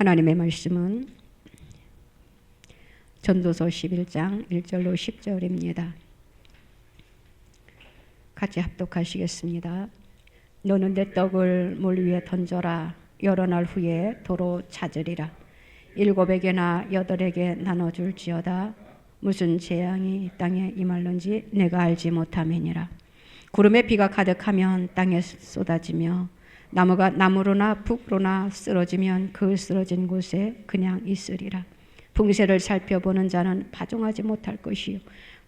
하나님의 말씀은 전도서 11장 1절로 10절입니다. 같이 합독하시겠습니다. 너는 내 떡을 물 위에 던져라. 여러 날 후에 도로 찾으리라. 7에게나 8에게 나눠줄지어다. 무슨 재앙이 땅에 임할는지 내가 알지 못함이니라. 구름에 비가 가득하면 땅에 쏟아지며 나무가 나무로나 북으로나 쓰러지면 그 쓰러진 곳에 그냥 있으리라. 풍세를 살펴보는 자는 파종하지 못할 것이요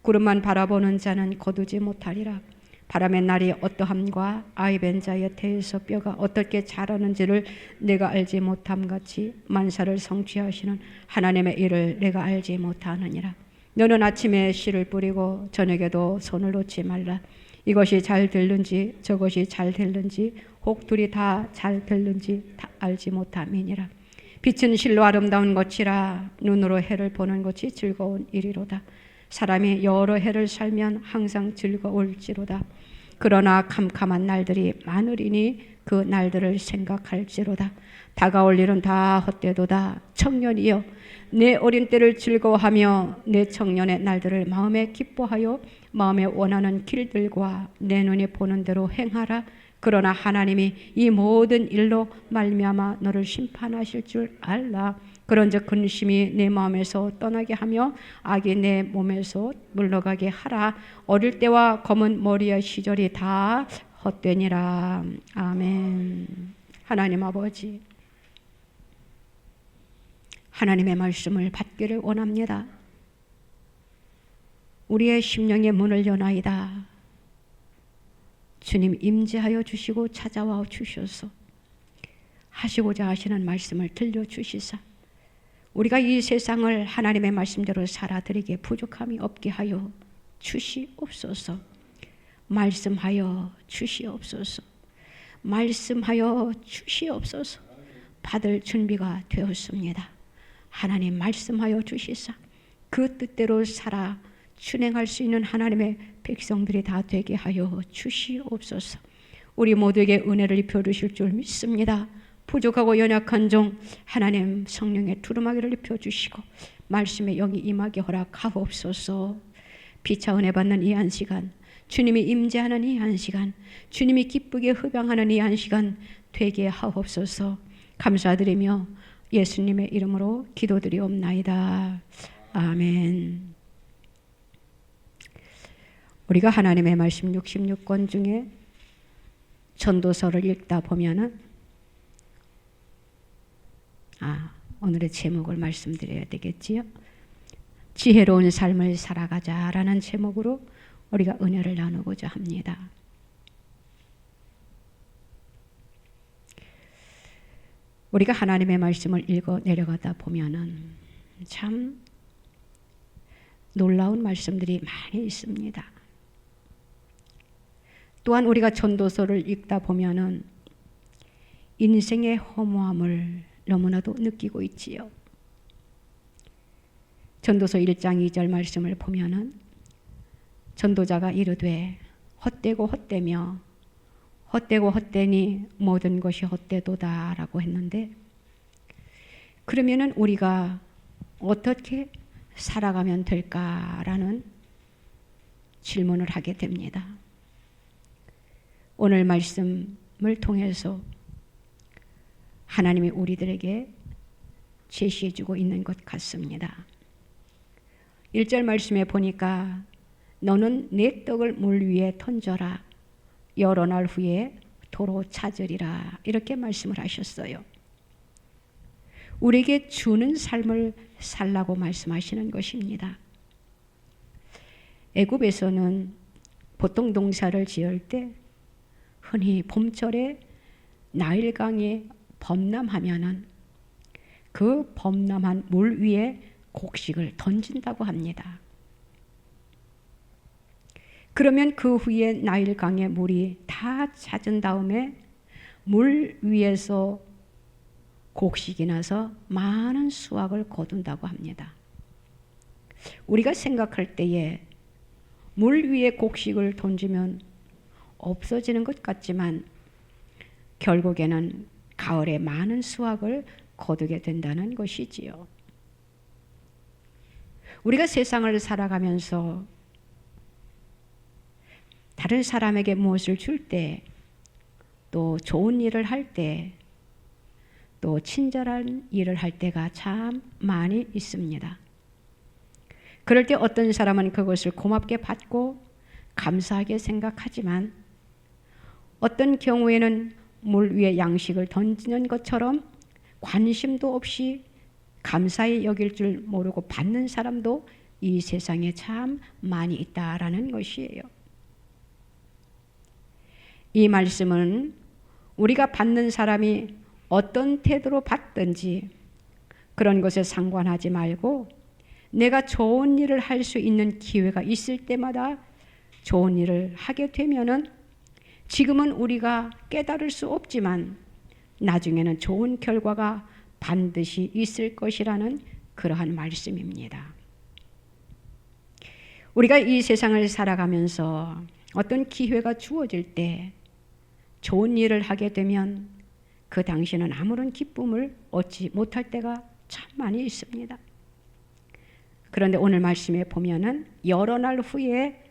구름만 바라보는 자는 거두지 못하리라. 바람의 날이 어떠함과 아이벤 자의 태에서 뼈가 어떻게 자라는지를 내가 알지 못함같이 만사를 성취하시는 하나님의 일을 내가 알지 못하느니라. 너는 아침에 씨를 뿌리고 저녁에도 손을 놓지 말라. 이것이 잘 될는지 저것이 잘 될는지 혹 둘이 다 잘 될는지 다 알지 못함이니라. 빛은 실로 아름다운 것이라. 눈으로 해를 보는 것이 즐거운 일이로다. 사람이 여러 해를 살면 항상 즐거울지로다. 그러나 캄캄한 날들이 많으리니 그 날들을 생각할지로다. 다가올 일은 다 헛되도다. 청년이여, 내 어린 때를 즐거워하며 내 청년의 날들을 마음에 기뻐하여 마음에 원하는 길들과 내 눈이 보는 대로 행하라. 그러나 하나님이 이 모든 일로 말미암아 너를 심판하실 줄 알라. 그런즉 근심이 내 마음에서 떠나게 하며 악이 내 몸에서 물러가게 하라. 어릴 때와 검은 머리의 시절이 다 헛되니라. 아멘. 하나님 아버지, 하나님의 말씀을 받기를 원합니다. 우리의 심령의 문을 여나이다. 주님 임재하여 주시고 찾아와 주셔서 하시고자 하시는 말씀을 들려주시사 우리가 이 세상을 하나님의 말씀대로 살아드리기에 부족함이 없게 하여 주시옵소서. 말씀하여 주시옵소서. 말씀하여 주시옵소서. 받을 준비가 되었습니다. 하나님 말씀하여 주시사 그 뜻대로 살아 준행할 수 있는 하나님의 백성들이 다 되게 하여 주시옵소서. 우리 모두에게 은혜를 입혀 주실 줄 믿습니다. 부족하고 연약한 종 하나님 성령의 두루마기를 입혀 주시고 말씀의 영이 임하게 허락하옵소서. 피차 은혜 받는 이 한 시간, 주님이 임재하는 이 한 시간, 주님이 기쁘게 흡양하는 이 한 시간 되게 하옵소서. 감사드리며 예수님의 이름으로 기도드리옵나이다. 아멘. 우리가 하나님의 말씀 66권 중에 전도서를 읽다 보면은 오늘의 제목을 말씀드려야 되겠지요. 지혜로운 삶을 살아가자라는 제목으로 우리가 은혜를 나누고자 합니다. 우리가 하나님의 말씀을 읽어 내려가다 보면은 참 놀라운 말씀들이 많이 있습니다. 또한 우리가 전도서를 읽다 보면은 인생의 허무함을 너무나도 느끼고 있지요. 전도서 1장 2절 말씀을 보면은 전도자가 이르되 헛되고 헛되며 헛되고 헛되니 모든 것이 헛되도다 라고 했는데, 그러면은 우리가 어떻게 살아가면 될까라는 질문을 하게 됩니다. 오늘 말씀을 통해서 하나님이 우리들에게 제시해주고 있는 것 같습니다. 1절 말씀에 보니까 너는 내 떡을 물 위에 던져라. 여러 날 후에 도로 찾으리라. 이렇게 말씀을 하셨어요. 우리에게 주는 삶을 살라고 말씀하시는 것입니다. 애굽에서는 보통 농사를 지을 때 흔히 봄철에 나일강이 범람하면은 그 범람한 물 위에 곡식을 던진다고 합니다. 그러면 그 후에 나일강의 물이 다 잦은 다음에 물 위에서 곡식이 나서 많은 수확을 거둔다고 합니다. 우리가 생각할 때에 물 위에 곡식을 던지면 없어지는 것 같지만 결국에는 가을에 많은 수확을 거두게 된다는 것이지요. 우리가 세상을 살아가면서 다른 사람에게 무엇을 줄 때, 또 좋은 일을 할 때, 또 친절한 일을 할 때가 참 많이 있습니다. 그럴 때 어떤 사람은 그것을 고맙게 받고 감사하게 생각하지만, 어떤 경우에는 물 위에 양식을 던지는 것처럼 관심도 없이 감사히 여길 줄 모르고 받는 사람도 이 세상에 참 많이 있다라는 것이에요. 이 말씀은 우리가 받는 사람이 어떤 태도로 받든지 그런 것에 상관하지 말고, 내가 좋은 일을 할 수 있는 기회가 있을 때마다 좋은 일을 하게 되면은, 지금은 우리가 깨달을 수 없지만 나중에는 좋은 결과가 반드시 있을 것이라는 그러한 말씀입니다. 우리가 이 세상을 살아가면서 어떤 기회가 주어질 때 좋은 일을 하게 되면 그 당시는 아무런 기쁨을 얻지 못할 때가 참 많이 있습니다. 그런데 오늘 말씀에 보면은 여러 날 후에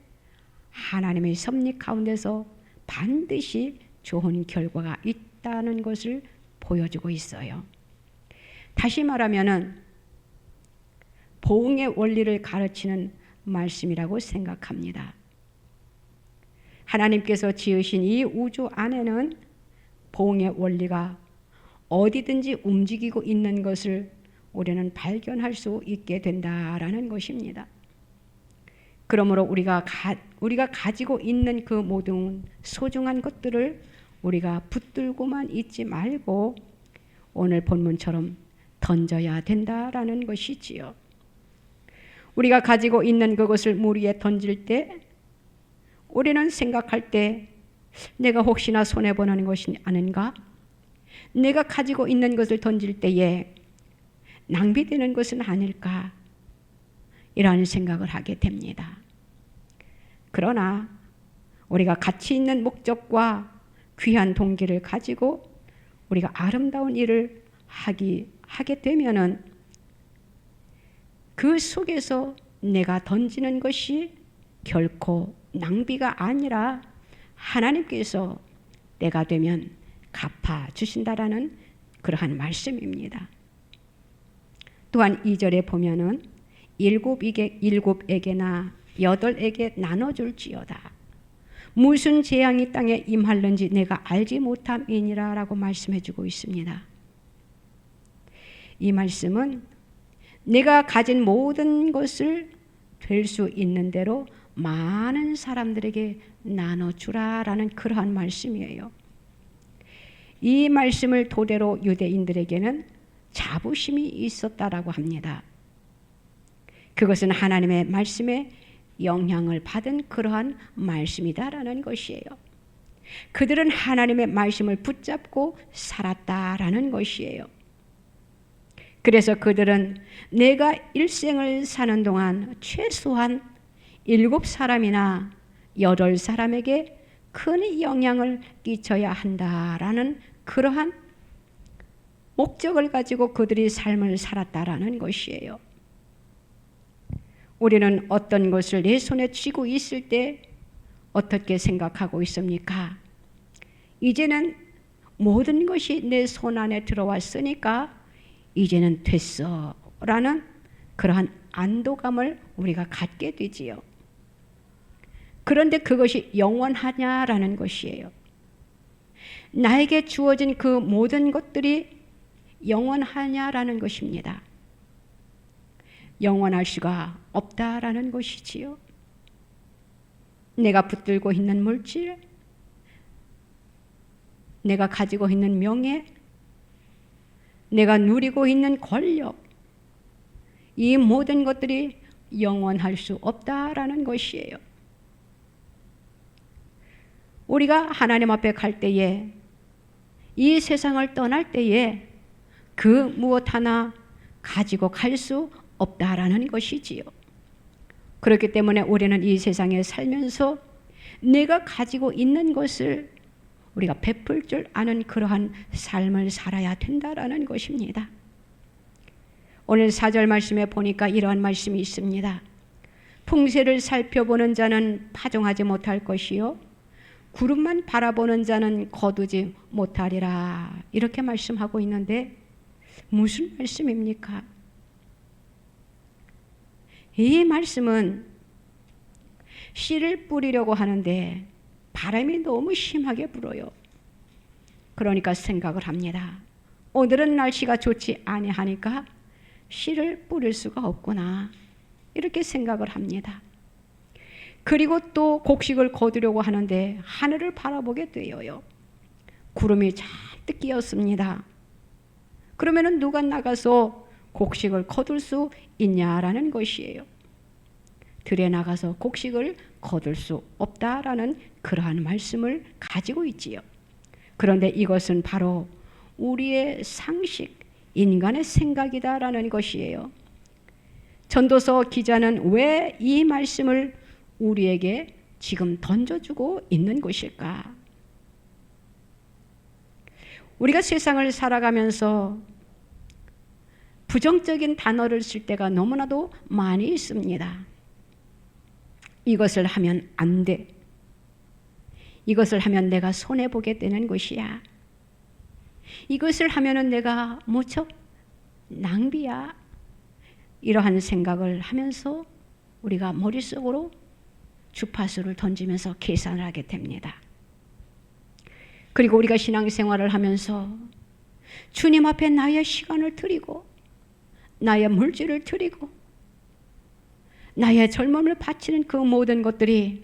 하나님의 섭리 가운데서 반드시 좋은 결과가 있다는 것을 보여주고 있어요. 다시 말하면은 보응의 원리를 가르치는 말씀이라고 생각합니다. 하나님께서 지으신 이 우주 안에는 보응의 원리가 어디든지 움직이고 있는 것을 우리는 발견할 수 있게 된다라는 것입니다. 그러므로 우리가 가지고 있는 그 모든 소중한 것들을 우리가 붙들고만 있지 말고 오늘 본문처럼 던져야 된다라는 것이지요. 우리가 가지고 있는 그것을 물 위에 던질 때 우리는 생각할 때 내가 혹시나 손해보는 것이 아닌가? 내가 가지고 있는 것을 던질 때에 낭비되는 것은 아닐까? 이런 생각을 하게 됩니다. 그러나 우리가 가치 있는 목적과 귀한 동기를 가지고 우리가 아름다운 일을 하게 되면은 그 속에서 내가 던지는 것이 결코 낭비가 아니라 하나님께서 때가 되면 갚아 주신다라는 그러한 말씀입니다. 또한 2절에 보면은 일곱에게나 8에게 나눠줄지어다. 무슨 재앙이 땅에 임할는지 내가 알지 못함이니라 라고 말씀해주고 있습니다. 이 말씀은 내가 가진 모든 것을 될 수 있는 대로 많은 사람들에게 나눠주라라는 그러한 말씀이에요. 이 말씀을 토대로 유대인들에게는 자부심이 있었다라고 합니다. 그것은 하나님의 말씀에 영향을 받은 그러한 말씀이다라는 것이에요. 그들은 하나님의 말씀을 붙잡고 살았다라는 것이에요. 그래서 그들은 내가 일생을 사는 동안 최소한 7사람이나 8사람에게 큰 영향을 끼쳐야 한다라는 그러한 목적을 가지고 그들이 삶을 살았다라는 것이에요. 우리는 어떤 것을 내 손에 쥐고 있을 때 어떻게 생각하고 있습니까? 이제는 모든 것이 내 손 안에 들어왔으니까 이제는 됐어 라는 그러한 안도감을 우리가 갖게 되지요. 그런데 그것이 영원하냐라는 것이에요. 나에게 주어진 그 모든 것들이 영원하냐라는 것입니다. 영원할 수가 없다라는 것이지요. 내가 붙들고 있는 물질, 내가 가지고 있는 명예, 내가 누리고 있는 권력, 이 모든 것들이 영원할 수 없다라는 것이에요. 우리가 하나님 앞에 갈 때에, 이 세상을 떠날 때에 그 무엇 하나 가지고 갈 수 없다라는 것이지요. 그렇기 때문에 우리는 이 세상에 살면서 내가 가지고 있는 것을 우리가 베풀 줄 아는 그러한 삶을 살아야 된다라는 것입니다. 오늘 4절 말씀에 보니까 이러한 말씀이 있습니다. 풍세를 살펴보는 자는 파종하지 못할 것이요 구름만 바라보는 자는 거두지 못하리라. 이렇게 말씀하고 있는데 무슨 말씀입니까? 이 말씀은 씨를 뿌리려고 하는데 바람이 너무 심하게 불어요. 그러니까 생각을 합니다. 오늘은 날씨가 좋지 아니하니까 씨를 뿌릴 수가 없구나. 이렇게 생각을 합니다. 그리고 또 곡식을 거두려고 하는데 하늘을 바라보게 되어요. 구름이 잔뜩 끼었습니다. 그러면은 누가 나가서 곡식을 거둘 수 있냐라는 것이에요. 들에 나가서 곡식을 거둘 수 없다라는 그러한 말씀을 가지고 있지요. 그런데 이것은 바로 우리의 상식, 인간의 생각이다라는 것이에요. 전도서 기자는 왜 이 말씀을 우리에게 지금 던져주고 있는 것일까? 우리가 세상을 살아가면서 부정적인 단어를 쓸 때가 너무나도 많이 있습니다. 이것을 하면 안 돼. 이것을 하면 내가 손해보게 되는 것이야. 이것을 하면은 내가 무척 낭비야. 이러한 생각을 하면서 우리가 머릿속으로 주파수를 던지면서 계산을 하게 됩니다. 그리고 우리가 신앙생활을 하면서 주님 앞에 나의 시간을 드리고 나의 물질을 드리고 나의 젊음을 바치는 그 모든 것들이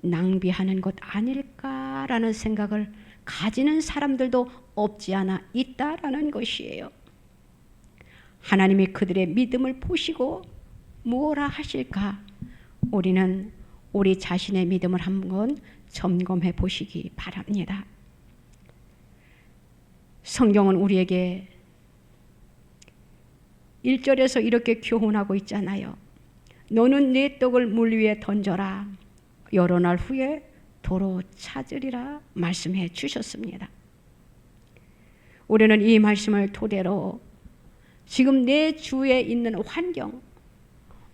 낭비하는 것 아닐까라는 생각을 가지는 사람들도 없지 않아 있다라는 것이에요. 하나님이 그들의 믿음을 보시고 무엇라 하실까? 우리는 우리 자신의 믿음을 한번 점검해 보시기 바랍니다. 성경은 우리에게 1절에서 이렇게 교훈하고 있잖아요. 너는 네 떡을 물 위에 던져라. 여러 날 후에 도로 찾으리라 말씀해 주셨습니다. 우리는 이 말씀을 토대로 지금 내 주위에 있는 환경,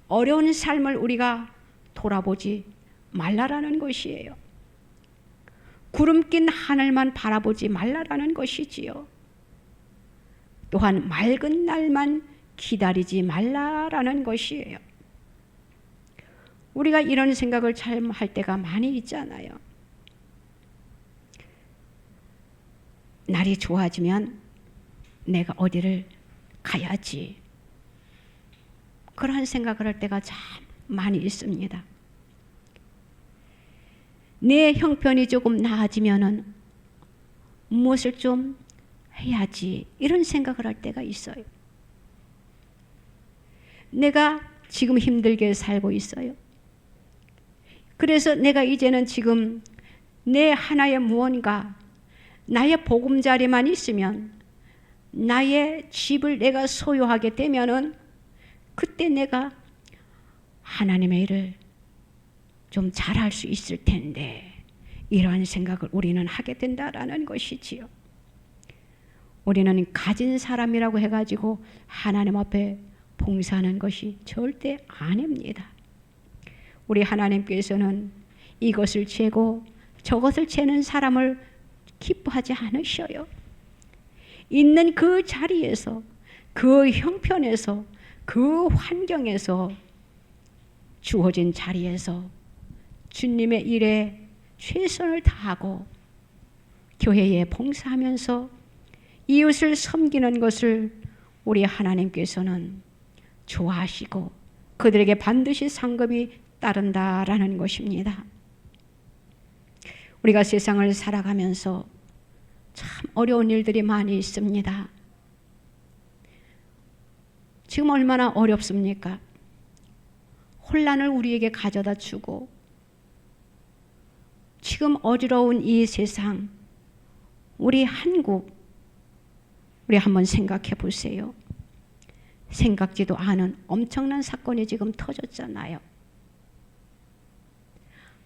어려운 삶을 우리가 돌아보지 말라라는 것이에요. 구름 낀 하늘만 바라보지 말라라는 것이지요. 또한 맑은 날만 기다리지 말라라는 것이에요. 우리가 이런 생각을 잘 할 때가 많이 있잖아요. 날이 좋아지면 내가 어디를 가야지. 그러한 생각을 할 때가 참 많이 있습니다. 내 형편이 조금 나아지면은 무엇을 좀 해야지. 이런 생각을 할 때가 있어요. 내가 지금 힘들게 살고 있어요. 그래서 내가 이제는 지금 내 하나의 무언가, 나의 보금자리만 있으면, 나의 집을 내가 소유하게 되면은 그때 내가 하나님의 일을 좀 잘할 수 있을 텐데, 이러한 생각을 우리는 하게 된다라는 것이지요. 우리는 가진 사람이라고 해가지고 하나님 앞에 봉사하는 것이 절대 아닙니다. 우리 하나님께서는 이것을 재고 저것을 재는 사람을 기뻐하지 않으셔요. 있는 그 자리에서, 그 형편에서, 그 환경에서, 주어진 자리에서 주님의 일에 최선을 다하고 교회에 봉사하면서 이웃을 섬기는 것을 우리 하나님께서는 좋아하시고 그들에게 반드시 상급이 따른다라는 것입니다. 우리가 세상을 살아가면서 참 어려운 일들이 많이 있습니다. 지금 얼마나 어렵습니까? 혼란을 우리에게 가져다 주고 지금 어지러운 이 세상, 우리 한국, 우리 한번 생각해 보세요. 생각지도 않은 엄청난 사건이 지금 터졌잖아요.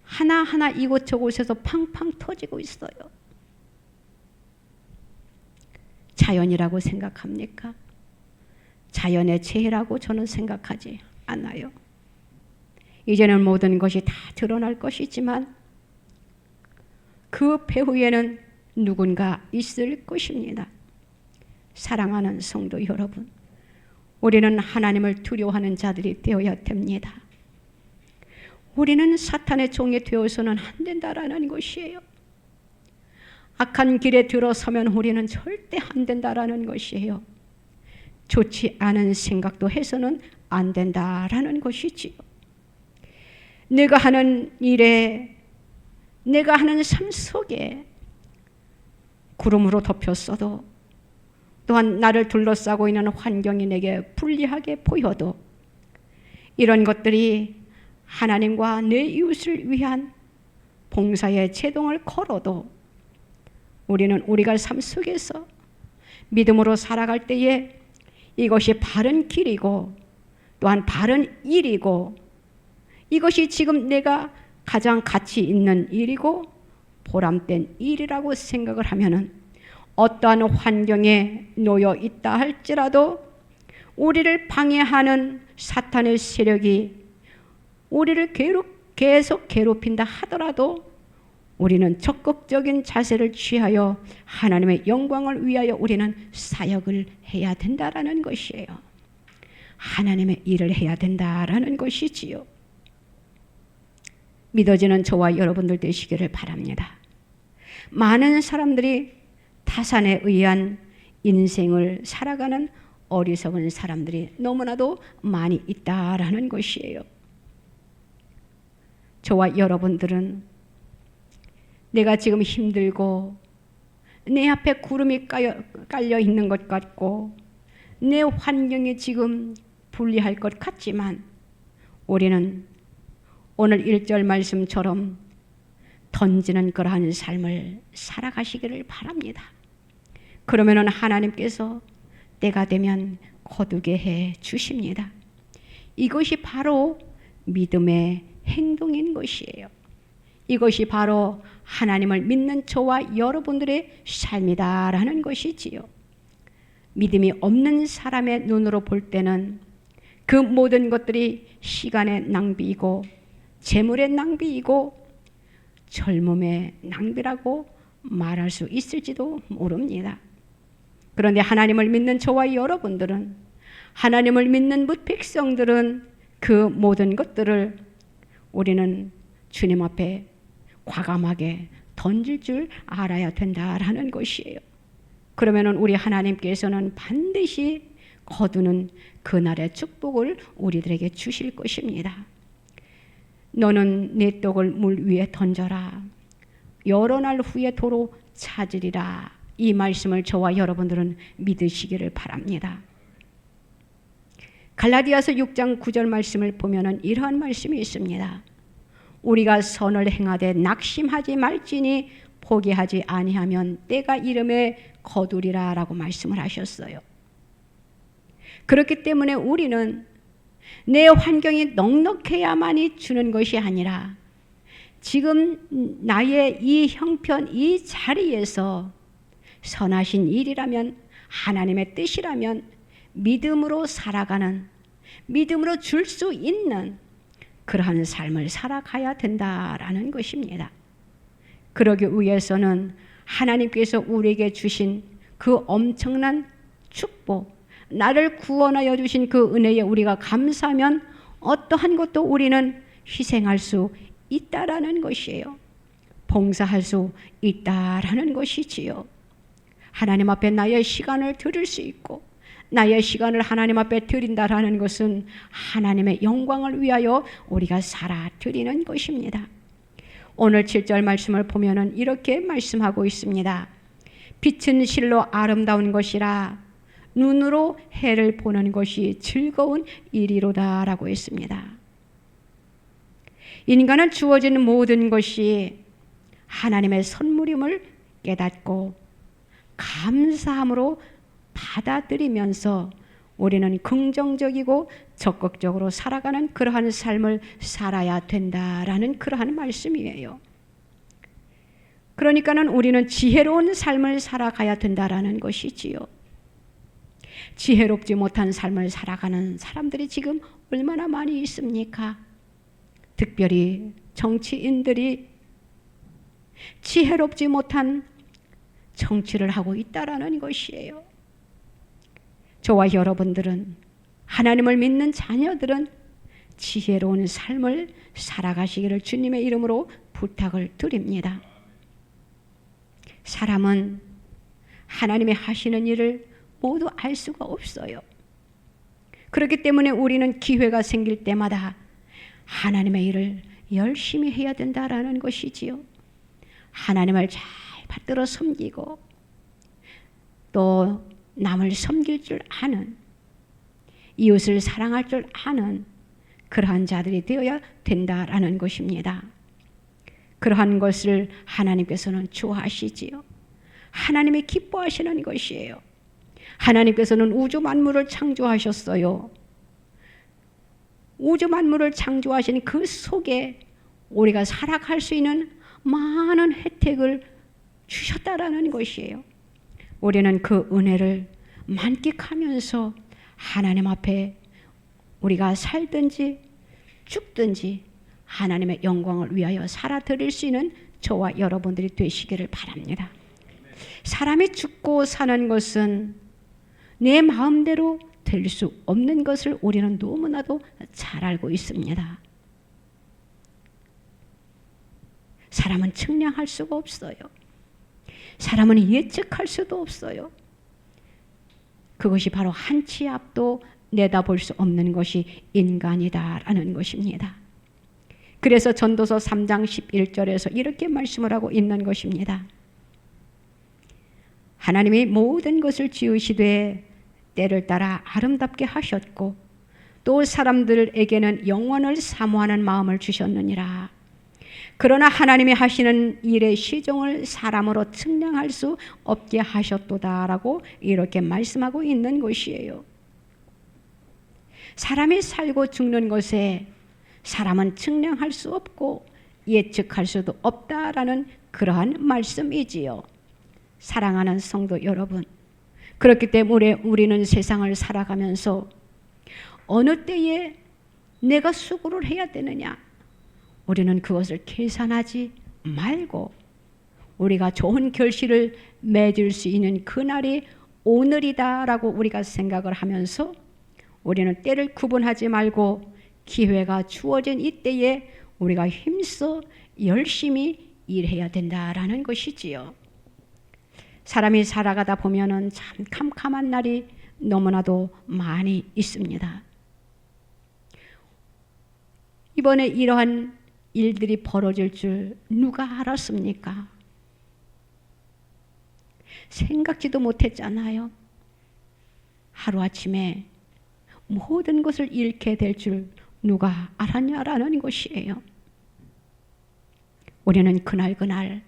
하나하나 이곳저곳에서 팡팡 터지고 있어요. 자연이라고 생각합니까? 자연의 재해라고 저는 생각하지 않아요. 이제는 모든 것이 다 드러날 것이지만 그 배후에는 누군가 있을 것입니다. 사랑하는 성도 여러분, 우리는 하나님을 두려워하는 자들이 되어야 됩니다. 우리는 사탄의 종이 되어서는 안 된다라는 것이에요. 악한 길에 들어서면 우리는 절대 안 된다라는 것이에요. 좋지 않은 생각도 해서는 안 된다라는 것이지요. 내가 하는 일에, 내가 하는 삶 속에 구름으로 덮였어도, 또한 나를 둘러싸고 있는 환경이 내게 불리하게 보여도, 이런 것들이 하나님과 내 이웃을 위한 봉사의 제동을 걸어도 우리는 우리가 삶 속에서 믿음으로 살아갈 때에 이것이 바른 길이고 또한 바른 일이고, 이것이 지금 내가 가장 가치 있는 일이고 보람된 일이라고 생각을 하면은 어떠한 환경에 놓여 있다 할지라도 우리를 방해하는 사탄의 세력이 우리를 계속 괴롭힌다 하더라도 우리는 적극적인 자세를 취하여 하나님의 영광을 위하여 우리는 사역을 해야 된다라는 것이에요. 하나님의 일을 해야 된다라는 것이지요. 믿어지는 저와 여러분들 되시기를 바랍니다. 많은 사람들이 타산에 의한 인생을 살아가는 어리석은 사람들이 너무나도 많이 있다라는 것이에요. 저와 여러분들은 내가 지금 힘들고 내 앞에 구름이 깔려 있는 것 같고 내 환경이 지금 불리할 것 같지만 우리는 오늘 1절 말씀처럼 던지는 그러한 삶을 살아가시기를 바랍니다. 그러면 하나님께서 때가 되면 거두게 해 주십니다. 이것이 바로 믿음의 행동인 것이에요. 이것이 바로 하나님을 믿는 저와 여러분들의 삶이다라는 것이지요. 믿음이 없는 사람의 눈으로 볼 때는 그 모든 것들이 시간의 낭비이고 재물의 낭비이고 젊음의 낭비라고 말할 수 있을지도 모릅니다. 그런데 하나님을 믿는 저와 여러분들은, 하나님을 믿는 뭇 백성들은 그 모든 것들을 우리는 주님 앞에 과감하게 던질 줄 알아야 된다라는 것이에요. 그러면 우리 하나님께서는 반드시 거두는 그날의 축복을 우리들에게 주실 것입니다. 너는 내 떡을 물 위에 던져라. 여러 날 후에 도로 찾으리라. 이 말씀을 저와 여러분들은 믿으시기를 바랍니다. 갈라디아서 6장 9절 말씀을 보면은 이러한 말씀이 있습니다. 우리가 선을 행하되 낙심하지 말지니 포기하지 아니하면 때가 이름에 거두리라 라고 말씀을 하셨어요. 그렇기 때문에 우리는 내 환경이 넉넉해야만이 주는 것이 아니라 지금 나의 이 형편, 이 자리에서 선하신 일이라면, 하나님의 뜻이라면 믿음으로 살아가는, 믿음으로 줄 수 있는 그러한 삶을 살아가야 된다라는 것입니다. 그러기 위해서는 하나님께서 우리에게 주신 그 엄청난 축복, 나를 구원하여 주신 그 은혜에 우리가 감사하면 어떠한 것도 우리는 희생할 수 있다라는 것이에요. 봉사할 수 있다라는 것이지요. 하나님 앞에 나의 시간을 드릴 수 있고, 나의 시간을 하나님 앞에 드린다라는 것은 하나님의 영광을 위하여 우리가 살아 드리는 것입니다. 오늘 7절 말씀을 보면은 이렇게 말씀하고 있습니다. 빛은 실로 아름다운 것이라 눈으로 해를 보는 것이 즐거운 일이로다 라고 했습니다. 인간은 주어진 모든 것이 하나님의 선물임을 깨닫고 감사함으로 받아들이면서 우리는 긍정적이고 적극적으로 살아가는 그러한 삶을 살아야 된다라는 그러한 말씀이에요. 그러니까는 우리는 지혜로운 삶을 살아가야 된다라는 것이지요. 지혜롭지 못한 삶을 살아가는 사람들이 지금 얼마나 많이 있습니까? 특별히 정치인들이 지혜롭지 못한 정치를 하고 있다라는 것이에요. 저와 여러분들은, 하나님을 믿는 자녀들은 지혜로운 삶을 살아가시기를 주님의 이름으로 부탁을 드립니다. 사람은 하나님이 하시는 일을 모두 알 수가 없어요. 그렇기 때문에 우리는 기회가 생길 때마다 하나님의 일을 열심히 해야 된다라는 것이지요. 하나님을 잘 받들어 섬기고 또 남을 섬길 줄 아는, 이웃을 사랑할 줄 아는 그러한 자들이 되어야 된다라는 것입니다. 그러한 것을 하나님께서는 좋아하시지요. 하나님이 기뻐하시는 것이에요. 하나님께서는 우주 만물을 창조하셨어요. 우주 만물을 창조하신 그 속에 우리가 살아갈 수 있는 많은 혜택을 주셨다라는 것이에요. 우리는 그 은혜를 만끽하면서 하나님 앞에 우리가 살든지 죽든지 하나님의 영광을 위하여 살아드릴 수 있는 저와 여러분들이 되시기를 바랍니다. 사람이 죽고 사는 것은 내 마음대로 될 수 없는 것을 우리는 너무나도 잘 알고 있습니다. 사람은 측량할 수가 없어요. 사람은 예측할 수도 없어요. 그것이 바로 한 치 앞도 내다볼 수 없는 것이 인간이다라는 것입니다. 그래서 전도서 3장 11절에서 이렇게 말씀을 하고 있는 것입니다. 하나님이 모든 것을 지으시되 때를 따라 아름답게 하셨고 또 사람들에게는 영원을 사모하는 마음을 주셨느니라. 그러나 하나님이 하시는 일의 시종을 사람으로 측량할 수 없게 하셨도다라고 이렇게 말씀하고 있는 것이에요. 사람이 살고 죽는 것에 사람은 측량할 수 없고 예측할 수도 없다라는 그러한 말씀이지요. 사랑하는 성도 여러분, 그렇기 때문에 우리는 세상을 살아가면서 어느 때에 내가 수고를 해야 되느냐, 우리는 그것을 계산하지 말고 우리가 좋은 결실을 맺을 수 있는 그날이 오늘이다라고 우리가 생각을 하면서 우리는 때를 구분하지 말고 기회가 주어진 이때에 우리가 힘써 열심히 일해야 된다라는 것이지요. 사람이 살아가다 보면은 참 캄캄한 날이 너무나도 많이 있습니다. 이번에 이러한 일들이 벌어질 줄 누가 알았습니까? 생각지도 못했잖아요. 하루아침에 모든 것을 잃게 될 줄 누가 알았냐라는 것이에요. 우리는 그날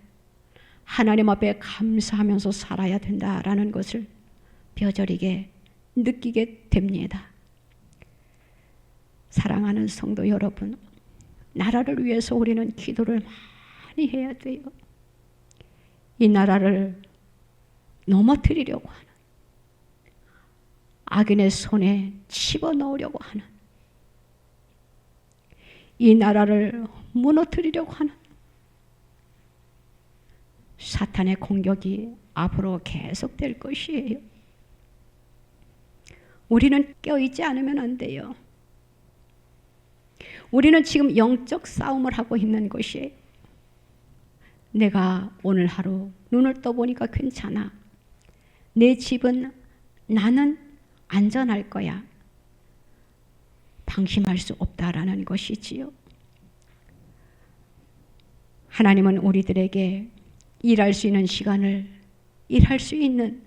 하나님 앞에 감사하면서 살아야 된다라는 것을 뼈저리게 느끼게 됩니다. 사랑하는 성도 여러분, 나라를 위해서 우리는 기도를 많이 해야 돼요. 이 나라를 넘어뜨리려고 하는, 악인의 손에 집어넣으려고 하는, 이 나라를 무너뜨리려고 하는 사탄의 공격이 앞으로 계속될 것이에요. 우리는 껴있지 않으면 안 돼요. 우리는 지금 영적 싸움을 하고 있는 것이에요. 내가 오늘 하루 눈을 떠보니까 괜찮아. 내 집은 나는 안전할 거야. 방심할 수 없다라는 것이지요. 하나님은 우리들에게 일할 수 있는 시간을 일할 수 있는,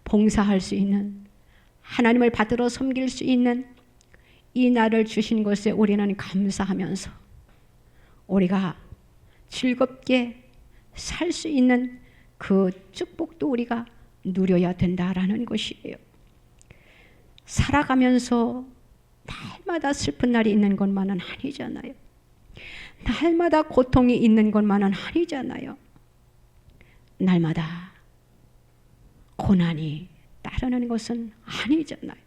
봉사할 수 있는, 하나님을 받들어 섬길 수 있는 이 날을 주신 것에 우리는 감사하면서 우리가 즐겁게 살 수 있는 그 축복도 우리가 누려야 된다라는 것이에요. 살아가면서 날마다 슬픈 날이 있는 것만은 아니잖아요. 날마다 고통이 있는 것만은 아니잖아요. 날마다 고난이 따르는 것은 아니잖아요.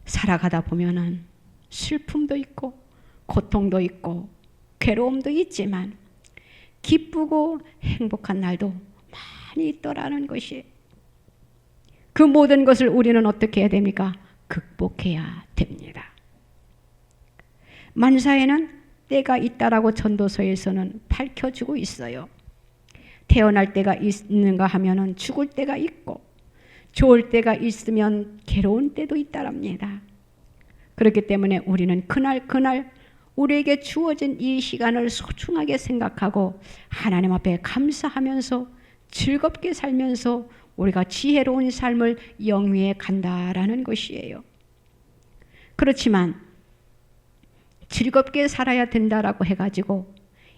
살아가다 보면은 슬픔도 있고 고통도 있고 괴로움도 있지만 기쁘고 행복한 날도 많이 있더라는 것이, 그 모든 것을 우리는 어떻게 해야 됩니까? 극복해야 됩니다. 만사에는 때가 있다라고 전도서에서는 밝혀주고 있어요. 태어날 때가 있는가 하면은 죽을 때가 있고, 좋을 때가 있으면 괴로운 때도 있다랍니다. 그렇기 때문에 우리는 그날 우리에게 주어진 이 시간을 소중하게 생각하고 하나님 앞에 감사하면서 즐겁게 살면서 우리가 지혜로운 삶을 영위해 간다라는 것이에요. 그렇지만 즐겁게 살아야 된다라고 해가지고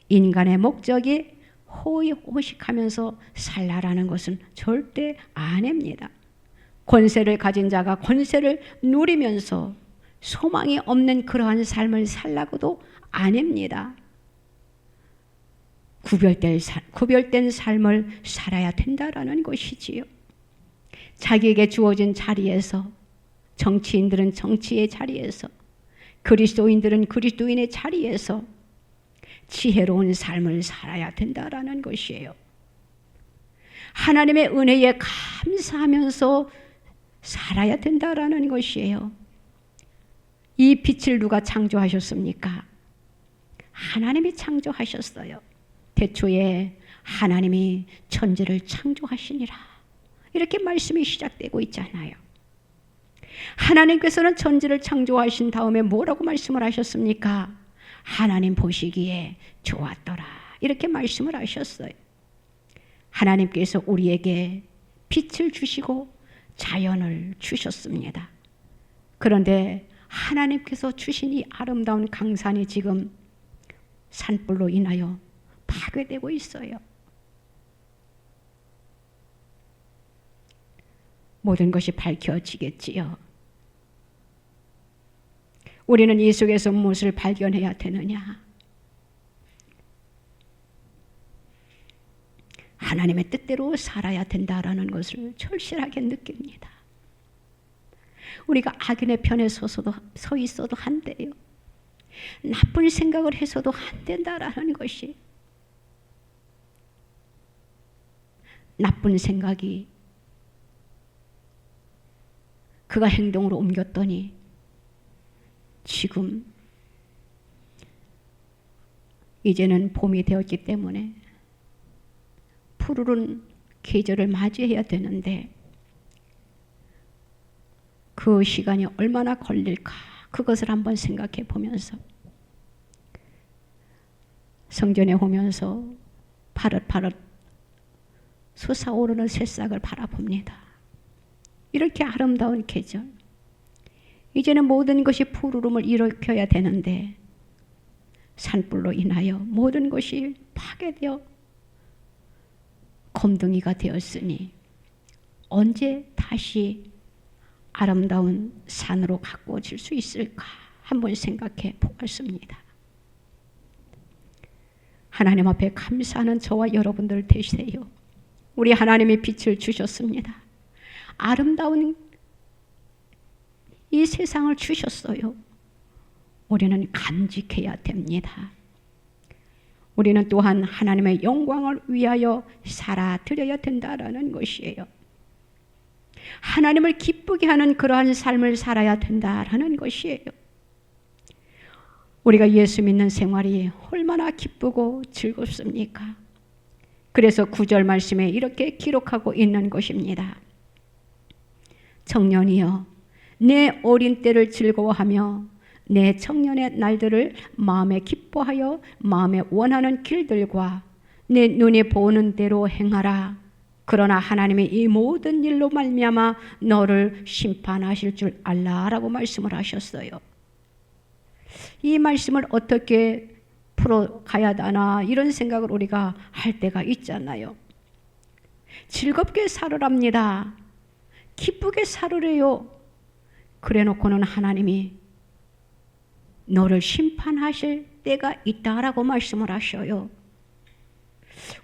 인간의 목적이 호의호식하면서 살라라는 것은 절대 아닙니다. 권세를 가진 자가 권세를 누리면서 소망이 없는 그러한 삶을 살라고도 아닙니다. 구별된 삶을 살아야 된다라는 것이지요. 자기에게 주어진 자리에서, 정치인들은 정치의 자리에서, 그리스도인들은 그리스도인의 자리에서 지혜로운 삶을 살아야 된다라는 것이에요. 하나님의 은혜에 감사하면서 살아야 된다라는 것이에요. 이 빛을 누가 창조하셨습니까? 하나님이 창조하셨어요. 태초에 하나님이 천지를 창조하시니라, 이렇게 말씀이 시작되고 있잖아요. 하나님께서는 천지를 창조하신 다음에 뭐라고 말씀을 하셨습니까? 하나님 보시기에 좋았더라, 이렇게 말씀을 하셨어요. 하나님께서 우리에게 빛을 주시고 자연을 주셨습니다. 그런데 하나님께서 주신 이 아름다운 강산이 지금 산불로 인하여 파괴되고 있어요. 모든 것이 밝혀지겠지요. 우리는 이 속에서 무엇을 발견해야 되느냐? 하나님의 뜻대로 살아야 된다라는 것을 절실하게 느낍니다. 우리가 악인의 편에 서 있어도 안 돼요. 나쁜 생각을 해서도 안 된다라는 것이, 나쁜 생각이 그가 행동으로 옮겼더니 지금 이제는 봄이 되었기 때문에 푸르른 계절을 맞이해야 되는데 그 시간이 얼마나 걸릴까, 그것을 한번 생각해 보면서 성전에 오면서 파릇파릇 솟아오르는 새싹을 바라봅니다. 이렇게 아름다운 계절, 이제는 모든 것이 푸르름을 일으켜야 되는데 산불로 인하여 모든 것이 파괴되어 검둥이가 되었으니 언제 다시 아름다운 산으로 가꾸어질 수 있을까 한번 생각해 보았습니다. 하나님 앞에 감사하는 저와 여러분들 되세요. 우리 하나님이 빛을 주셨습니다. 아름다운 이 세상을 주셨어요. 우리는 간직해야 됩니다. 우리는 또한 하나님의 영광을 위하여 살아드려야 된다라는 것이에요. 하나님을 기쁘게 하는 그러한 삶을 살아야 된다라는 것이에요. 우리가 예수 믿는 생활이 얼마나 기쁘고 즐겁습니까? 그래서 9절 말씀에 이렇게 기록하고 있는 것입니다. 청년이여, 내 어린 때를 즐거워하며 내 청년의 날들을 마음에 기뻐하여 마음에 원하는 길들과 내 눈이 보는 대로 행하라. 그러나 하나님이 이 모든 일로 말미암아 너를 심판하실 줄 알라라고 말씀을 하셨어요. 이 말씀을 어떻게 풀어가야 하나 이런 생각을 우리가 할 때가 있잖아요. 즐겁게 살으랍니다. 기쁘게 살으래요. 그래 놓고는 하나님이 너를 심판하실 때가 있다라고 말씀을 하셔요.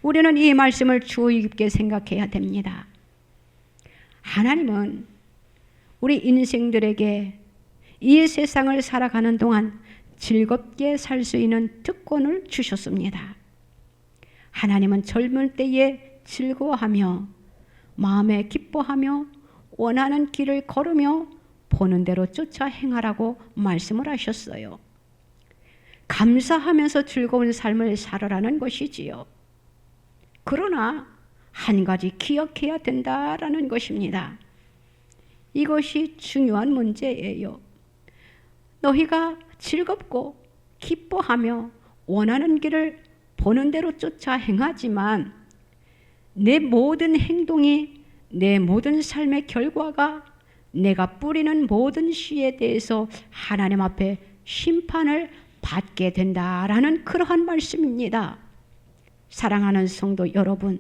우리는 이 말씀을 주의 깊게 생각해야 됩니다. 하나님은 우리 인생들에게 이 세상을 살아가는 동안 즐겁게 살 수 있는 특권을 주셨습니다. 하나님은 젊을 때에 즐거워하며 마음에 기뻐하며 원하는 길을 걸으며 보는 대로 쫓아 행하라고 말씀을 하셨어요. 감사하면서 즐거운 삶을 살아라는 것이지요. 그러나 한 가지 기억해야 된다라는 것입니다. 이것이 중요한 문제예요. 너희가 즐겁고 기뻐하며 원하는 길을 보는 대로 쫓아 행하지만 내 모든 행동이, 내 모든 삶의 결과가 내가 뿌리는 모든 씨에 대해서 하나님 앞에 심판을 받게 된다라는 그러한 말씀입니다. 사랑하는 성도 여러분,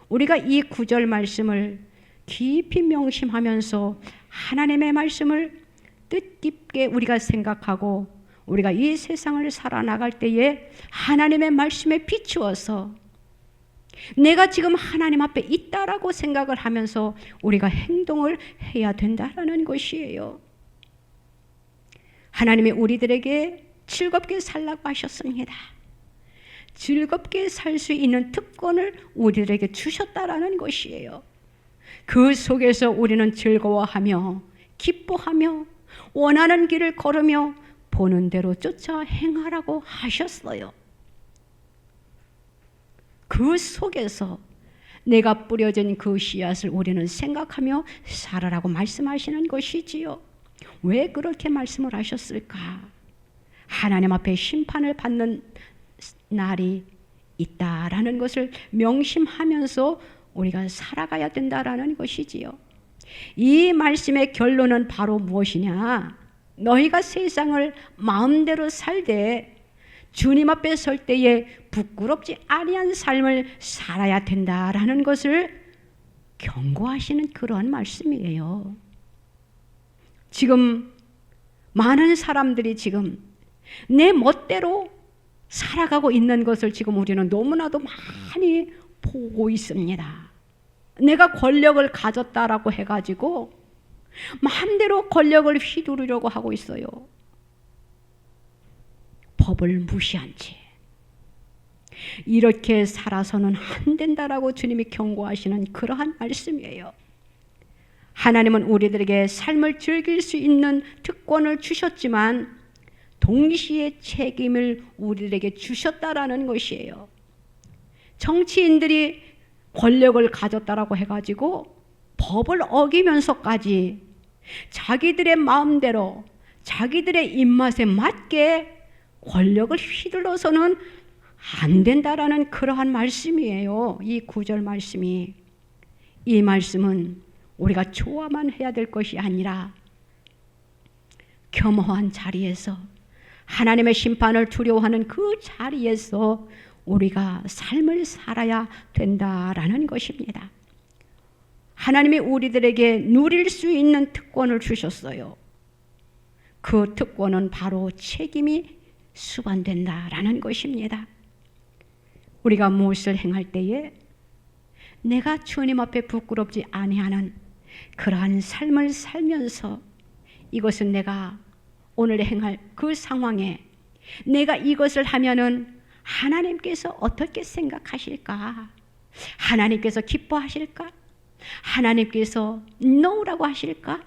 우리가 이 구절 말씀을 깊이 명심하면서 하나님의 말씀을 뜻깊게 우리가 생각하고 우리가 이 세상을 살아나갈 때에 하나님의 말씀에 비추어서 내가 지금 하나님 앞에 있다라고 생각을 하면서 우리가 행동을 해야 된다라는 것이에요. 하나님이 우리들에게 즐겁게 살라고 하셨습니다. 즐겁게 살 수 있는 특권을 우리들에게 주셨다라는 것이에요. 그 속에서 우리는 즐거워하며 기뻐하며 원하는 길을 걸으며 보는 대로 쫓아 행하라고 하셨어요. 그 속에서 내가 뿌려진 그 씨앗을 우리는 생각하며 살아라고 말씀하시는 것이지요. 왜 그렇게 말씀을 하셨을까? 하나님 앞에 심판을 받는 날이 있다라는 것을 명심하면서 우리가 살아가야 된다라는 것이지요. 이 말씀의 결론은 바로 무엇이냐? 너희가 세상을 마음대로 살되 주님 앞에 설 때에 부끄럽지 아니한 삶을 살아야 된다라는 것을 경고하시는 그러한 말씀이에요. 지금 많은 사람들이 지금 내 멋대로 살아가고 있는 것을 지금 우리는 너무나도 많이 보고 있습니다. 내가 권력을 가졌다라고 해가지고 마음대로 권력을 휘두르려고 하고 있어요. 법을 무시한 채. 이렇게 살아서는 안 된다라고 주님이 경고하시는 그러한 말씀이에요. 하나님은 우리들에게 삶을 즐길 수 있는 특권을 주셨지만 동시에 책임을 우리들에게 주셨다라는 것이에요. 정치인들이 권력을 가졌다라고 해가지고 법을 어기면서까지 자기들의 마음대로 자기들의 입맛에 맞게 권력을 휘둘러서는 안 된다라는 그러한 말씀이에요. 이 구절 말씀이. 이 말씀은 우리가 좋아만 해야 될 것이 아니라 겸허한 자리에서 하나님의 심판을 두려워하는 그 자리에서 우리가 삶을 살아야 된다라는 것입니다. 하나님이 우리들에게 누릴 수 있는 특권을 주셨어요. 그 특권은 바로 책임이 수반된다라는 것입니다. 우리가 무엇을 행할 때에 내가 주님 앞에 부끄럽지 아니하는 그러한 삶을 살면서 이것은 내가 오늘 행할 그 상황에 내가 이것을 하면은 하나님께서 어떻게 생각하실까? 하나님께서 기뻐하실까? 하나님께서 no라고 하실까?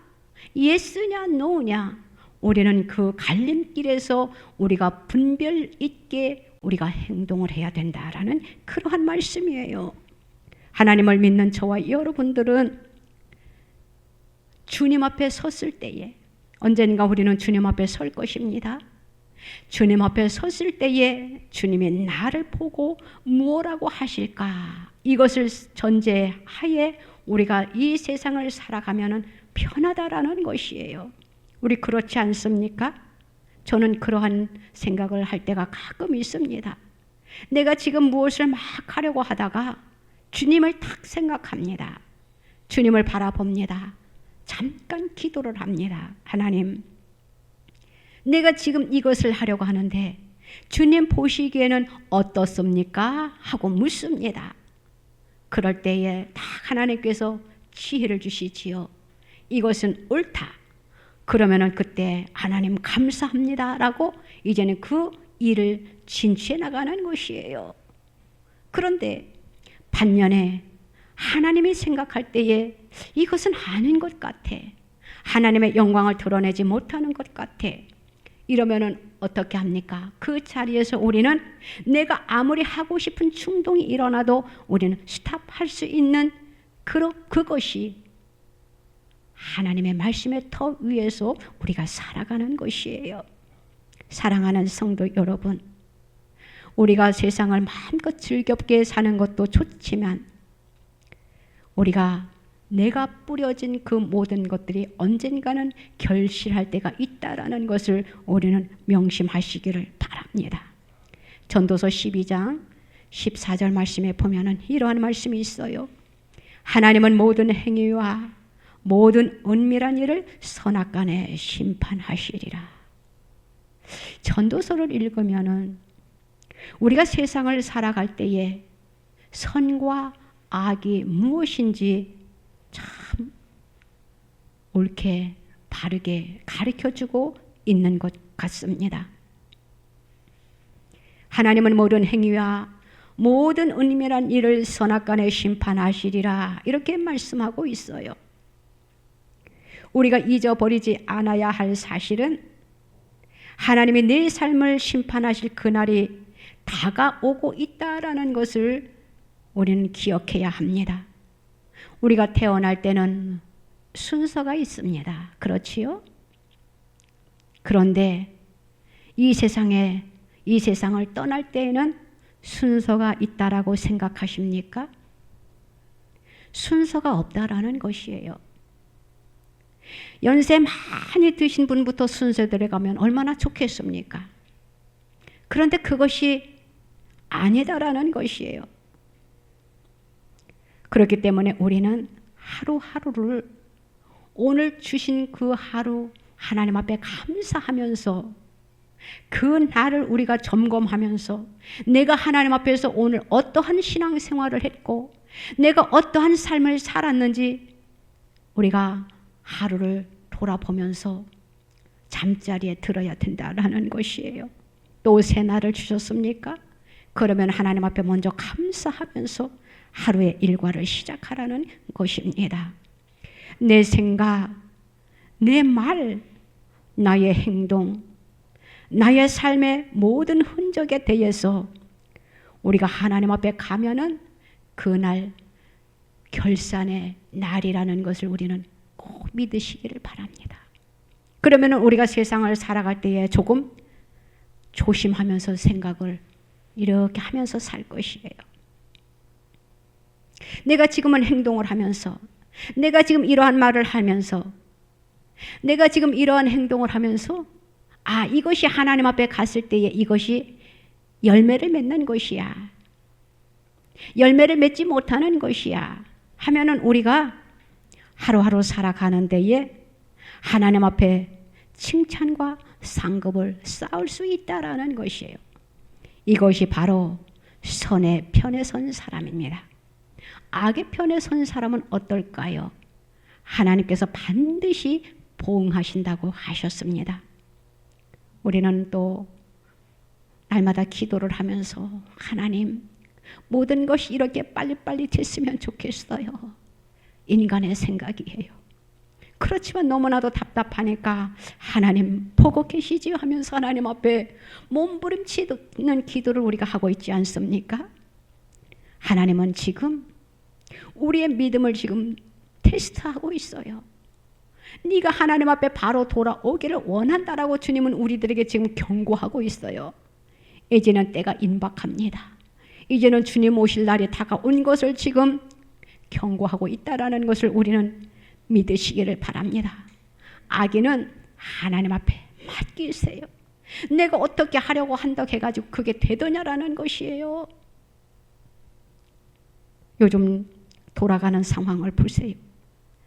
yes냐 no냐? 우리는 그 갈림길에서 우리가 분별 있게 우리가 행동을 해야 된다라는 그러한 말씀이에요. 하나님을 믿는 저와 여러분들은 주님 앞에 섰을 때에 언젠가 우리는 주님 앞에 설 것입니다. 주님 앞에 섰을 때에 주님이 나를 보고 무엇라고 하실까? 이것을 전제하에 우리가 이 세상을 살아가면 편하다라는 것이에요. 우리 그렇지 않습니까? 저는 그러한 생각을 할 때가 가끔 있습니다. 내가 지금 무엇을 막 하려고 하다가 주님을 딱 생각합니다. 주님을 바라봅니다. 잠깐 기도를 합니다. 하나님, 내가 지금 이것을 하려고 하는데 주님 보시기에는 어떻습니까? 하고 묻습니다. 그럴 때에 딱 하나님께서 지혜를 주시지요. 이것은 옳다. 그러면은 그때 하나님 감사합니다 라고 이제는 그 일을 진취해 나가는 것이에요. 그런데 반면에 하나님이 생각할 때에 이것은 아닌 것 같아. 하나님의 영광을 드러내지 못하는 것 같아. 이러면은 어떻게 합니까? 그 자리에서 우리는 내가 아무리 하고 싶은 충동이 일어나도 우리는 스탑할 수 있는 그것이 하나님의 말씀의 터 위에서 우리가 살아가는 것이에요. 사랑하는 성도 여러분, 우리가 세상을 마음껏 즐겁게 사는 것도 좋지만 우리가 내가 뿌려진 그 모든 것들이 언젠가는 결실할 때가 있다라는 것을 우리는 명심하시기를 바랍니다. 전도서 12장 14절 말씀에 보면은 이러한 말씀이 있어요. 하나님은 모든 행위와 모든 은밀한 일을 선악간에 심판하시리라. 전도서를 읽으면은 우리가 세상을 살아갈 때에 선과 악이 무엇인지 참 옳게 바르게 가르쳐주고 있는 것 같습니다. 하나님은 모든 행위와 모든 은밀한 일을 선악간에 심판하시리라 이렇게 말씀하고 있어요. 우리가 잊어버리지 않아야 할 사실은 하나님이 내 삶을 심판하실 그날이 다가오고 있다라는 것을 우리는 기억해야 합니다. 우리가 태어날 때는 순서가 있습니다. 그렇지요? 그런데 이 세상을 떠날 때에는 순서가 있다라고 생각하십니까? 순서가 없다라는 것이에요. 연세 많이 드신 분부터 순서대로 가면 얼마나 좋겠습니까? 그런데 그것이 아니다라는 것이에요. 그렇기 때문에 우리는 하루하루를 오늘 주신 그 하루 하나님 앞에 감사하면서 그 날을 우리가 점검하면서 내가 하나님 앞에서 오늘 어떠한 신앙생활을 했고 내가 어떠한 삶을 살았는지 우리가 하루를 돌아보면서 잠자리에 들어야 된다라는 것이에요. 또 새 날을 주셨습니까? 그러면 하나님 앞에 먼저 감사하면서 하루의 일과를 시작하라는 것입니다. 내 생각, 내 말, 나의 행동, 나의 삶의 모든 흔적에 대해서 우리가 하나님 앞에 가면은 그날 결산의 날이라는 것을 우리는 꼭 믿으시기를 바랍니다. 그러면 우리가 세상을 살아갈 때에 조금 조심하면서 생각을 이렇게 하면서 살 것이에요. 내가 지금은 행동을 하면서 내가 지금 이러한 말을 하면서 내가 지금 이러한 행동을 하면서 이것이 하나님 앞에 갔을 때에 이것이 열매를 맺는 것이야. 열매를 맺지 못하는 것이야. 하면은 우리가 하루하루 살아가는 데에 하나님 앞에 칭찬과 상급을 쌓을 수 있다라는 것이에요. 이것이 바로 선의 편에 선 사람입니다. 악의 편에 선 사람은 어떨까요? 하나님께서 반드시 보응하신다고 하셨습니다. 우리는 또 날마다 기도를 하면서 하나님 모든 것이 이렇게 빨리빨리 됐으면 좋겠어요. 인간의 생각이에요. 그렇지만 너무나도 답답하니까 하나님 보고 계시지요 하면서 하나님 앞에 몸부림치는 기도를 우리가 하고 있지 않습니까? 하나님은 지금 우리의 믿음을 지금 테스트하고 있어요. 네가 하나님 앞에 바로 돌아오기를 원한다라고 주님은 우리들에게 지금 경고하고 있어요. 이제는 때가 임박합니다. 이제는 주님 오실 날이 다가온 것을 지금 경고하고 있다라는 것을 우리는 믿으시기를 바랍니다. 악인은 하나님 앞에 맡기세요. 내가 어떻게 하려고 한다고 해가지고 그게 되더냐라는 것이에요. 요즘 돌아가는 상황을 보세요.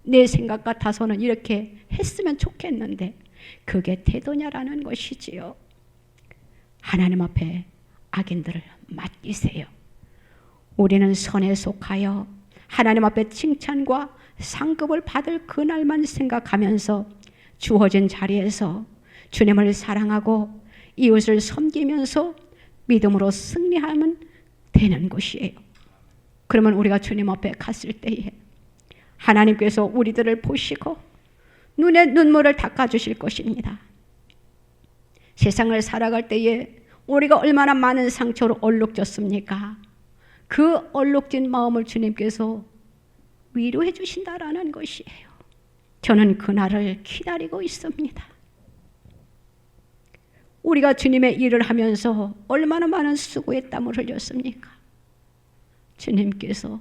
내 생각 같아서는 이렇게 했으면 좋겠는데 그게 되더냐라는 것이지요. 하나님 앞에 악인들을 맡기세요. 우리는 선에 속하여 하나님 앞에 칭찬과 상급을 받을 그날만 생각하면서 주어진 자리에서 주님을 사랑하고 이웃을 섬기면서 믿음으로 승리하면 되는 것이에요. 그러면 우리가 주님 앞에 갔을 때에 하나님께서 우리들을 보시고 눈에 눈물을 닦아주실 것입니다. 세상을 살아갈 때에 우리가 얼마나 많은 상처로 얼룩졌습니까? 그 얼룩진 마음을 주님께서 위로해 주신다라는 것이에요. 저는 그날을 기다리고 있습니다. 우리가 주님의 일을 하면서 얼마나 많은 수고의 땀을 흘렸습니까? 주님께서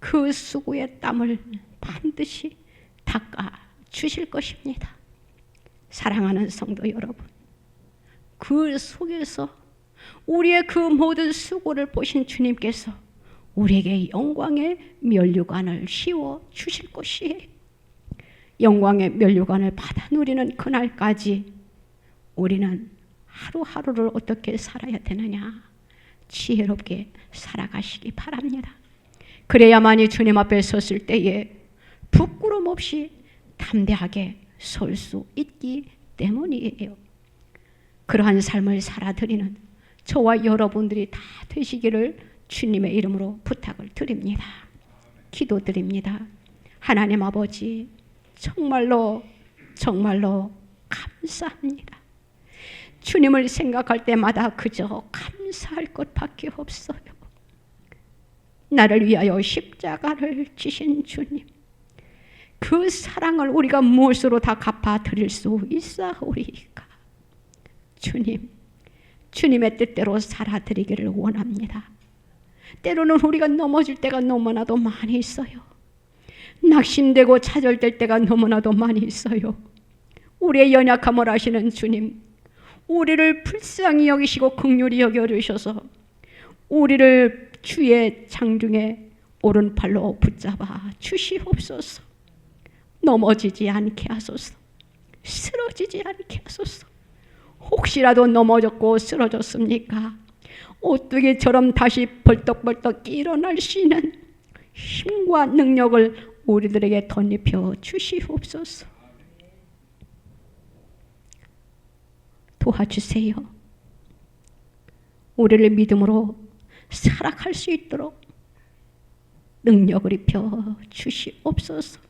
그 수고의 땀을 반드시 닦아 주실 것입니다. 사랑하는 성도 여러분, 그 속에서 우리의 그 모든 수고를 보신 주님께서 우리에게 영광의 면류관을 씌워 주실 것이에요. 영광의 면류관을 받아 누리는 그날까지 우리는 하루하루를 어떻게 살아야 되느냐, 지혜롭게 살아가시기 바랍니다. 그래야만이 주님 앞에 섰을 때에 부끄럼 없이 담대하게 설 수 있기 때문이에요. 그러한 삶을 살아드리는 저와 여러분들이 다 되시기를 주님의 이름으로 부탁을 드립니다. 기도드립니다. 하나님 아버지, 정말로 감사합니다. 주님을 생각할 때마다 그저 감사할 것밖에 없어요. 나를 위하여 십자가를 지신 주님, 그 사랑을 우리가 무엇으로 다 갚아드릴 수 있사오리까? 주님, 주님의 뜻대로 살아드리기를 원합니다. 때로는 우리가 넘어질 때가 너무나도 많이 있어요. 낙심되고 좌절될 때가 너무나도 많이 있어요. 우리의 연약함을 아시는 주님, 우리를 불쌍히 여기시고 긍휼히 여겨주셔서 우리를 주의 장중에 오른팔로 붙잡아 주시옵소서. 넘어지지 않게 하소서. 쓰러지지 않게 하소서. 혹시라도 넘어졌고 쓰러졌습니까? 오뚜기처럼 다시 벌떡벌떡 일어날 수 있는 힘과 능력을 우리들에게 덧입혀 주시옵소서. 도와주세요. 우리를 믿음으로 살아갈 수 있도록 능력을 입혀 주시옵소서.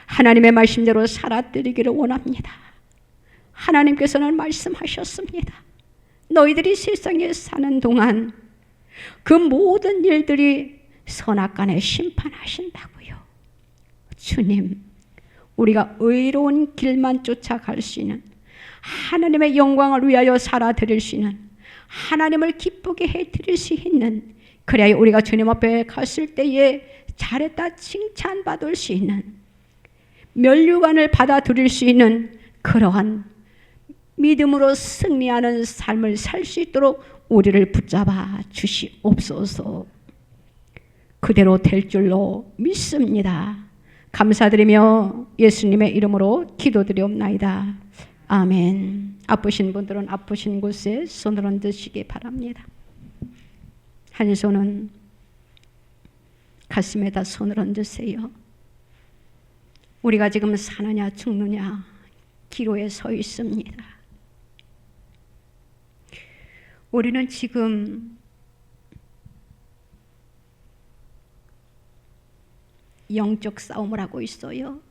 하나님의 말씀대로 살아드리기를 원합니다. 하나님께서는 말씀하셨습니다. 너희들이 세상에 사는 동안 그 모든 일들이 선악간에 심판하신다고요. 주님, 우리가 의로운 길만 쫓아갈 수 있는, 하나님의 영광을 위하여 살아드릴 수 있는, 하나님을 기쁘게 해드릴 수 있는, 그래야 우리가 주님 앞에 갔을 때에 잘했다 칭찬받을 수 있는, 면류관을 받아들일 수 있는 그러한 믿음으로 승리하는 삶을 살 수 있도록 우리를 붙잡아 주시옵소서. 그대로 될 줄로 믿습니다. 감사드리며 예수님의 이름으로 기도드리옵나이다. 아멘. 아프신 분들은 아프신 곳에 손을 얹으시기 바랍니다. 한 손은 가슴에다 손을 얹으세요. 우리가 지금 사느냐 죽느냐 기로에 서 있습니다. 우리는 지금 영적 싸움을 하고 있어요.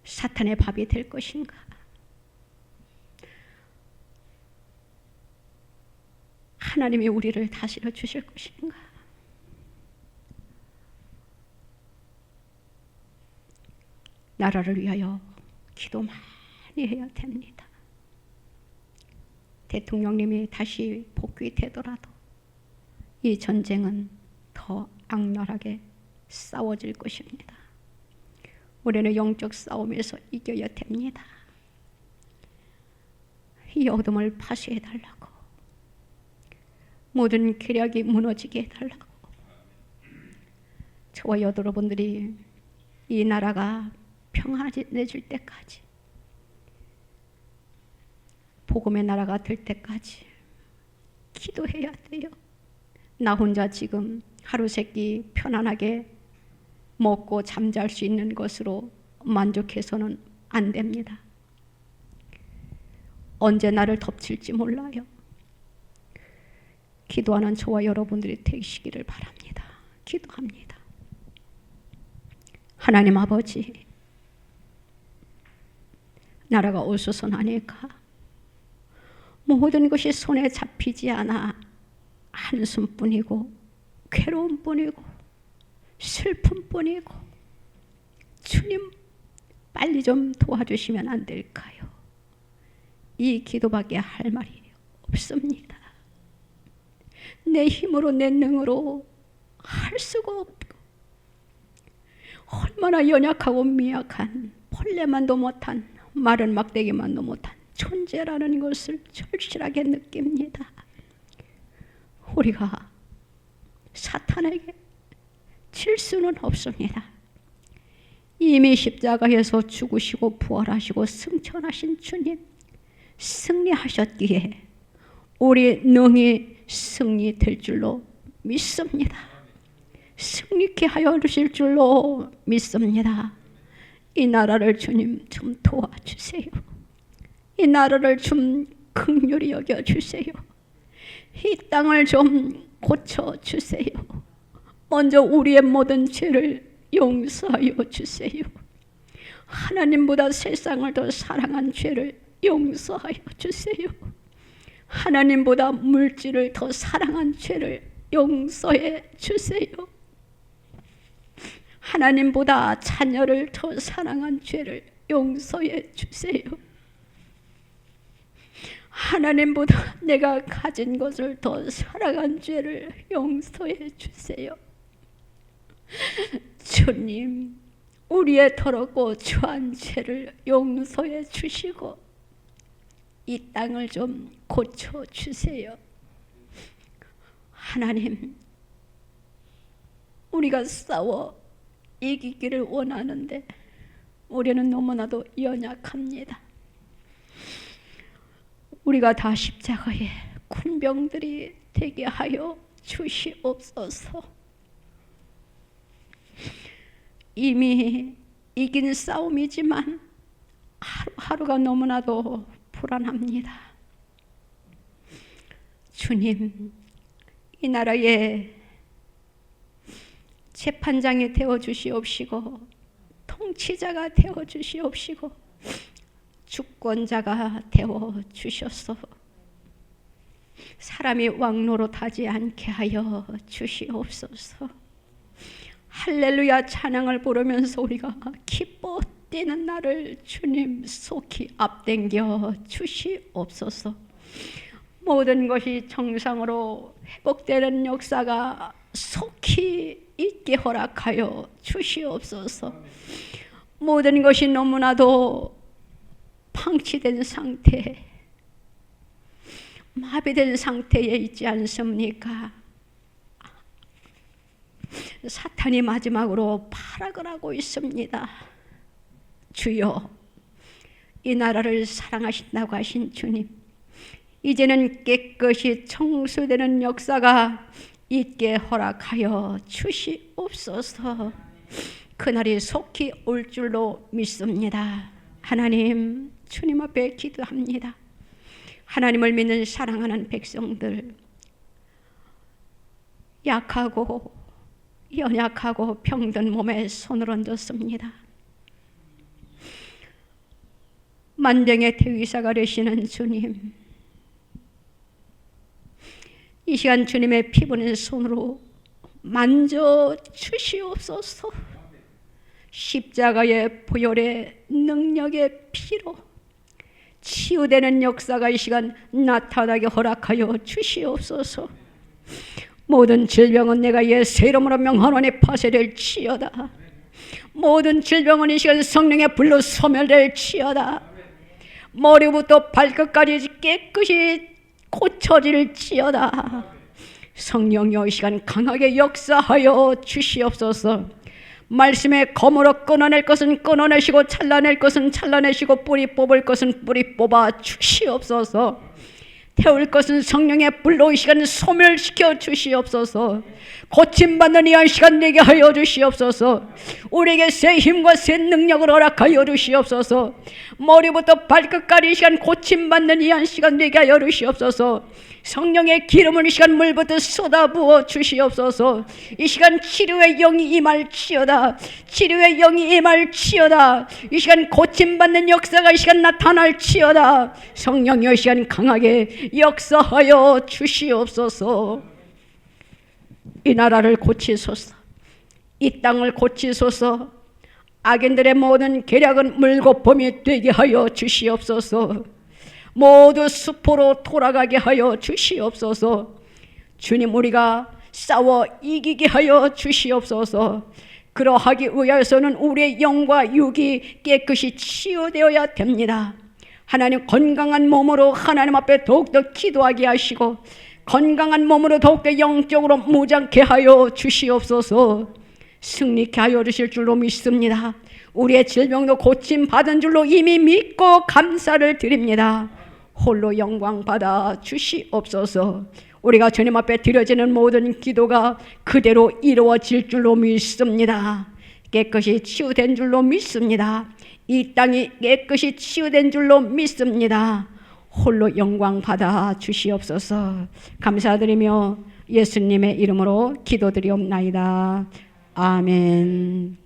사탄의 밥이 될 것인가? 하나님이 우리를 다스려 주실 것인가? 나라를 위하여 기도 많이 해야 됩니다. 대통령님이 다시 복귀되더라도 이 전쟁은 더 악랄하게 싸워질 것입니다. 우리는 영적 싸움에서 이겨야 됩니다. 이 어둠을 파쇄해달라고, 모든 계략이 무너지게 해달라고, 저와 여러분들이 이 나라가 평안해질 때까지 복음의 나라가 될 때까지 기도해야 돼요. 나 혼자 지금 하루 세끼 편안하게 먹고 잠잘 수 있는 것으로 만족해서는 안 됩니다. 언제 나를 덮칠지 몰라요. 기도하는 저와 여러분들이 되시기를 바랍니다. 기도합니다. 하나님 아버지, 나라가 어수선하니까 모든 것이 손에 잡히지 않아 한숨뿐이고 괴로움뿐이고 슬픔뿐이고, 주님 빨리 좀 도와주시면 안 될까요? 이 기도밖에 할 말이 없습니다. 내 힘으로 내 능으로 할 수가 없고, 얼마나 연약하고 미약한, 벌레만도 못한, 마른 막대기만도 못한 존재라는 것을 절실하게 느낍니다. 우리가 사탄에게 질 수는 없습니다. 이미 십자가에서 죽으시고 부활하시고 승천하신 주님, 승리하셨기에 우리 능히 승리될 줄로 믿습니다. 승리케 하여 주실 줄로 믿습니다. 이 나라를 주님 좀 도와주세요. 이 나라를 좀 긍휼히 여겨주세요. 이 땅을 좀 고쳐주세요. 먼저 우리의 모든 죄를 용서하여 주세요. 하나님보다 세상을 더 사랑한 죄를 용서하여 주세요. 하나님보다 물질을 더 사랑한 죄를 용서해 주세요. 하나님보다 자녀를 더 사랑한 죄를 용서해 주세요. 하나님보다 내가 가진 것을 더 사랑한 죄를 용서해 주세요. 주님, 우리의 더럽고 추한 죄를 용서해 주시고 이 땅을 좀 고쳐 주세요. 하나님, 우리가 싸워 이기기를 원하는데 우리는 너무나도 연약합니다. 우리가 다 십자가에 군병들이 되게 하여 주시옵소서. 이미 이긴 싸움이지만 하루하루가 너무나도 불안합니다. 주님, 이 나라의 재판장이 되어 주시옵시고 통치자가 되어 주시옵시고 주권자가 되어 주셔서 사람이 왕노로 타지 않게 하여 주시옵소서. 할렐루야 찬양을 부르면서 우리가 기뻐 뛰는 날을 주님 속히 앞당겨 주시옵소서. 모든 것이 정상으로 회복되는 역사가 속히 있게 허락하여 주시옵소서. 모든 것이 너무나도 방치된 상태, 마비된 상태에 있지 않습니까? 사탄이 마지막으로 발악을 하고 있습니다. 주여, 이 나라를 사랑하신다고 하신 주님, 이제는 깨끗이 청소되는 역사가 있게 허락하여 주시옵소서. 그날이 속히 올 줄로 믿습니다. 하나님, 주님 앞에 기도합니다. 하나님을 믿는 사랑하는 백성들, 약하고 연약하고 병든 몸에 손을 얹었습니다. 만병의 대의사가 되시는 주님, 이 시간 주님의 피부는 손으로 만져 주시옵소서. 십자가의 보혈의 능력의 피로 치유되는 역사가 이 시간 나타나게 허락하여 주시옵소서. 모든 질병은 내가 예수 이름으로 명하노니 파쇄될지어다. 모든 질병은 이 시간 성령의 불로 소멸될지어다. 머리부터 발끝까지 깨끗이 고쳐질지어다. 성령이여 이 시간 강하게 역사하여 주시옵소서. 말씀에 검으로 끊어낼 것은 끊어내시고 잘라낼 것은 잘라내시고 뿌리 뽑을 것은 뿌리 뽑아 주시옵소서. 태울 것은 성령의 불로 이 시간 소멸시켜 주시옵소서. 고침받는 이 한 시간 되게 하여 주시옵소서. 우리에게 새 힘과 새 능력을 허락하여 주시옵소서. 머리부터 발끝까지 이 시간 고침받는 이 한 시간 되게 하여 주시옵소서. 성령의 기름을 이 시간 물부터 쏟아부어 주시옵소서. 이 시간 치료의 영이 임할지어다. 치료의 영이 임할지어다. 이 시간 고침받는 역사가 이 시간 나타날지어다. 성령이 이 시간 강하게 역사하여 주시옵소서. 이 나라를 고치소서. 이 땅을 고치소서. 악인들의 모든 계략은 물고 봄이 되게 하여 주시옵소서. 모두 수포로 돌아가게 하여 주시옵소서. 주님, 우리가 싸워 이기게 하여 주시옵소서. 그러하기 위해서는 우리의 영과 육이 깨끗이 치유되어야 됩니다. 하나님, 건강한 몸으로 하나님 앞에 더욱더 기도하게 하시고 건강한 몸으로 더욱더 영적으로 무장케 하여 주시옵소서. 승리케 하여 주실 줄로 믿습니다. 우리의 질병도 고침받은 줄로 이미 믿고 감사를 드립니다. 홀로 영광 받아 주시옵소서. 우리가 주님 앞에 드려지는 모든 기도가 그대로 이루어질 줄로 믿습니다. 깨끗이 치유된 줄로 믿습니다. 이 땅이 깨끗이 치유된 줄로 믿습니다. 홀로 영광 받아 주시옵소서. 감사드리며 예수님의 이름으로 기도드리옵나이다. 아멘.